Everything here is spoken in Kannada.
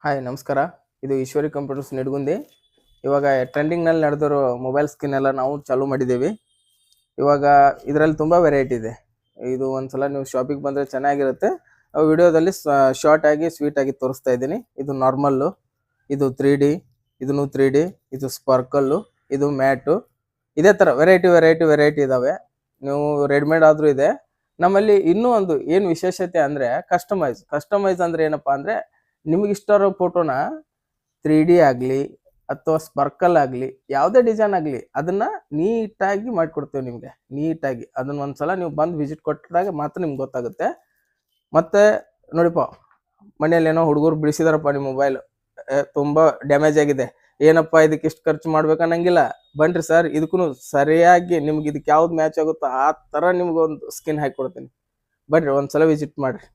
ಹಾಯ್ ನಮಸ್ಕಾರ. ಇದು ಈಶ್ವರಿ ಕಂಪ್ಯೂಟರ್ಸ್ ನಿಡಗುಂದಿ. ಇವಾಗ ಟ್ರೆಂಡಿಂಗ್ನಲ್ಲಿ ನಡೆದಿರೋ ಮೊಬೈಲ್ ಸ್ಕಿನ್ ಎಲ್ಲ ನಾವು ಚಾಲೂ ಮಾಡಿದ್ದೀವಿ. ಇವಾಗ ಇದರಲ್ಲಿ ತುಂಬ ವೆರೈಟಿ ಇದೆ. ಇದು ಒಂದ್ಸಲ ನೀವು ಶಾಪಿಗೆ ಬಂದರೆ ಚೆನ್ನಾಗಿರುತ್ತೆ. ವಿಡಿಯೋದಲ್ಲಿ ಶಾರ್ಟ್ ಆಗಿ ಸ್ವೀಟ್ ಆಗಿ ತೋರಿಸ್ತಾ ಇದ್ದೀನಿ. ಇದು ನಾರ್ಮಲ್ಲು, ಇದು 3D, ಇದನ್ನು 3D, ಇದು ಸ್ಪಾರ್ಕಲ್ಲು, ಇದು ಮ್ಯಾಟು. ಇದೇ ಥರ ವೆರೈಟಿ ಇದ್ದಾವೆ. ನೀವು ರೆಡಿಮೇಡ್ ಆದರೂ ಇದೆ. ನಮ್ಮಲ್ಲಿ ಇನ್ನೂ ಒಂದು ಏನು ವಿಶೇಷತೆ ಅಂದರೆ ಕಸ್ಟಮೈಸ್ ಅಂದರೆ ಏನಪ್ಪ ಅಂದರೆ, ನಿಮಗೆ ಇಷ್ಟ ಇರೋ ಫೋಟೋನ 3D ಆಗಲಿ ಅಥವಾ ಸ್ಪಾರ್ಕಲ್ ಆಗಲಿ ಯಾವುದೇ ಡಿಸೈನ್ ಆಗಲಿ ಅದನ್ನು ನೀಟಾಗಿ ಮಾಡಿಕೊಡ್ತೇವೆ ನಿಮಗೆ. ನೀಟಾಗಿ ಅದನ್ನು ಒಂದ್ಸಲ ನೀವು ಬಂದು ವಿಸಿಟ್ ಕೊಟ್ಟಾಗ ಮಾತ್ರ ನಿಮ್ಗೆ ಗೊತ್ತಾಗುತ್ತೆ. ಮತ್ತು ನೋಡಿಪ್ಪ, ಮನೇಲಿ ಏನೋ ಹುಡುಗರು ಬಿಡಿಸಿದಾರಪ್ಪ ನಿಮ್ಮ ಮೊಬೈಲ್, ತುಂಬ ಡ್ಯಾಮೇಜ್ ಆಗಿದೆ, ಏನಪ್ಪ ಇದಕ್ಕೆ ಇಷ್ಟು ಖರ್ಚು ಮಾಡ್ಬೇಕನ್ನಂಗಿಲ್ಲ. ಬನ್ರಿ ಸರ್, ಇದಕ್ಕೂ ಸರಿಯಾಗಿ ನಿಮ್ಗೆ ಇದಕ್ಕೆ ಯಾವ್ದು ಮ್ಯಾಚ್ ಆಗುತ್ತೋ ಆ ಥರ ನಿಮ್ಗೆ ಒಂದು ಸ್ಕಿನ್ ಹಾಕಿ ಕೊಡ್ತೀನಿ. ಬನ್ರಿ ಒಂದ್ಸಲ ವಿಸಿಟ್ ಮಾಡಿರಿ.